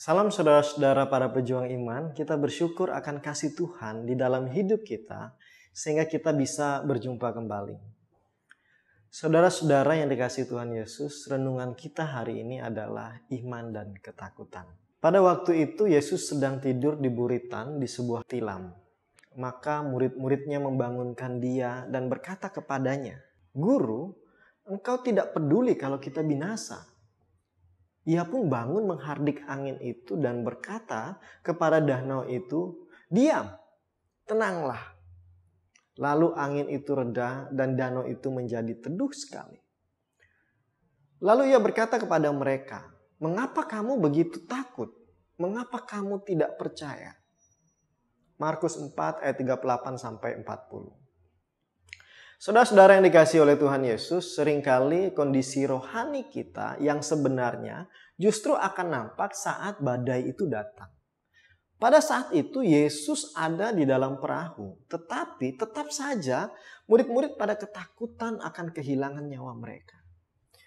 Salam saudara-saudara para pejuang iman, kita bersyukur akan kasih Tuhan di dalam hidup kita sehingga kita bisa berjumpa kembali. Saudara-saudara yang dikasihi Tuhan Yesus, renungan kita hari ini adalah iman dan ketakutan. Pada waktu itu Yesus sedang tidur di buritan di sebuah tilam. Maka murid-muridnya membangunkan dia dan berkata kepadanya, "Guru, engkau tidak peduli kalau kita binasa." Ia pun bangun menghardik angin itu dan berkata kepada danau itu, "Diam, tenanglah." Lalu angin itu reda dan danau itu menjadi teduh sekali. Lalu ia berkata kepada mereka, "Mengapa kamu begitu takut? Mengapa kamu tidak percaya?" Markus 4 ayat 38-40. Saudara-saudara yang dikasihi oleh Tuhan Yesus, seringkali kondisi rohani kita yang sebenarnya justru akan nampak saat badai itu datang. Pada saat itu Yesus ada di dalam perahu, tetapi tetap saja murid-murid pada ketakutan akan kehilangan nyawa mereka.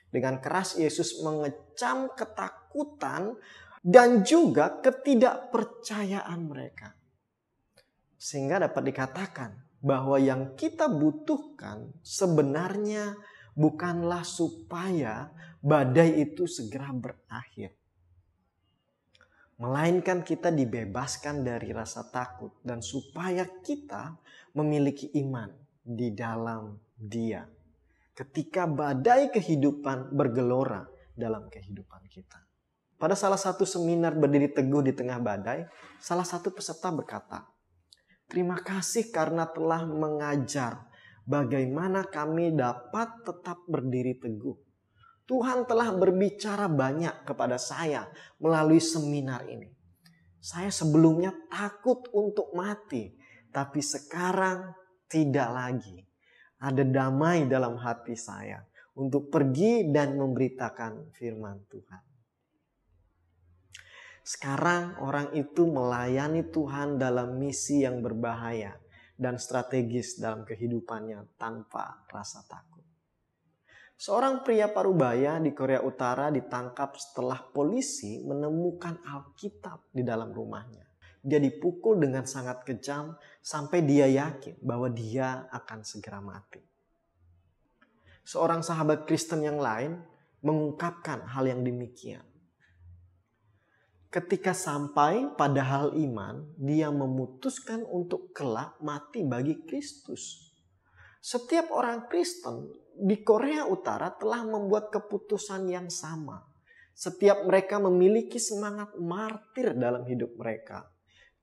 Dengan keras Yesus mengecam ketakutan dan juga ketidakpercayaan mereka. Sehingga dapat dikatakan bahwa yang kita butuhkan sebenarnya bukanlah supaya badai itu segera berakhir, melainkan kita dibebaskan dari rasa takut dan supaya kita memiliki iman di dalam Dia ketika badai kehidupan bergelora dalam kehidupan kita. Pada salah satu seminar berdiri teguh di tengah badai, salah satu peserta berkata, "Terima kasih karena telah mengajar bagaimana kami dapat tetap berdiri teguh. Tuhan telah berbicara banyak kepada saya melalui seminar ini. Saya sebelumnya takut untuk mati, tapi sekarang tidak lagi. Ada damai dalam hati saya untuk pergi dan memberitakan firman Tuhan." Sekarang orang itu melayani Tuhan dalam misi yang berbahaya dan strategis dalam kehidupannya tanpa rasa takut. Seorang pria parubaya di Korea Utara ditangkap setelah polisi menemukan Alkitab di dalam rumahnya. Dia dipukul dengan sangat kejam sampai dia yakin bahwa dia akan segera mati. Seorang sahabat Kristen yang lain mengungkapkan hal yang demikian. Ketika sampai pada hal iman, dia memutuskan untuk kelak mati bagi Kristus. Setiap orang Kristen di Korea Utara telah membuat keputusan yang sama. Setiap mereka memiliki semangat martir dalam hidup mereka.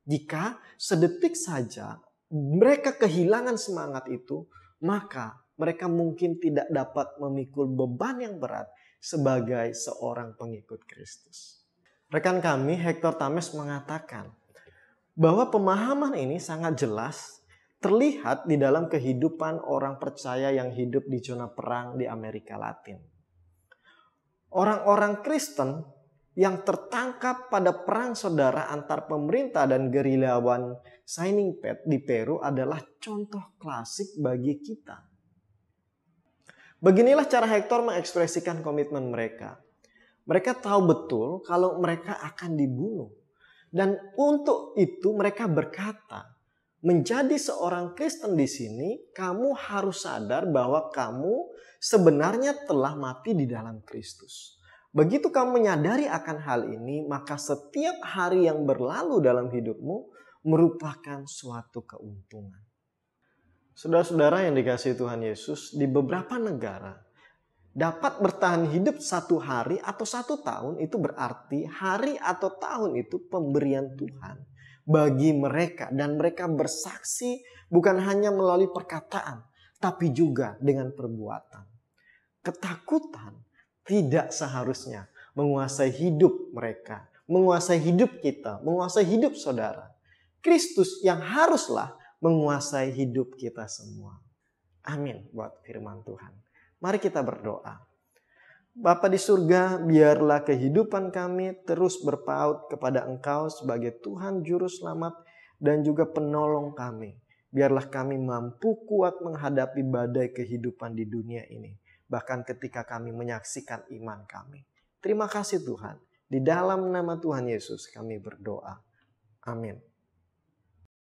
Jika sedetik saja mereka kehilangan semangat itu, maka mereka mungkin tidak dapat memikul beban yang berat sebagai seorang pengikut Kristus. Rekan kami, Hector Tames, mengatakan bahwa pemahaman ini sangat jelas terlihat di dalam kehidupan orang percaya yang hidup di zona perang di Amerika Latin. Orang-orang Kristen yang tertangkap pada perang saudara antar pemerintah dan gerilyawan Shining Path di Peru adalah contoh klasik bagi kita. Beginilah cara Hector mengekspresikan komitmen mereka. Mereka tahu betul kalau mereka akan dibunuh. Dan untuk itu mereka berkata, menjadi seorang Kristen di sini, kamu harus sadar bahwa kamu sebenarnya telah mati di dalam Kristus. Begitu kamu menyadari akan hal ini, maka setiap hari yang berlalu dalam hidupmu merupakan suatu keuntungan. Saudara-saudara yang dikasihi Tuhan Yesus, di beberapa negara dapat bertahan hidup 1 hari atau 1 tahun, itu berarti hari atau tahun itu pemberian Tuhan bagi mereka. Dan mereka bersaksi bukan hanya melalui perkataan, tapi juga dengan perbuatan. Ketakutan tidak seharusnya menguasai hidup mereka, menguasai hidup kita, menguasai hidup saudara. Kristus yang haruslah menguasai hidup kita semua. Amin buat firman Tuhan. Mari kita berdoa. Bapa di surga, biarlah kehidupan kami terus berpaut kepada Engkau sebagai Tuhan Juru Selamat dan juga penolong kami. Biarlah kami mampu kuat menghadapi badai kehidupan di dunia ini. Bahkan ketika kami menyaksikan iman kami. Terima kasih Tuhan. Di dalam nama Tuhan Yesus kami berdoa. Amin.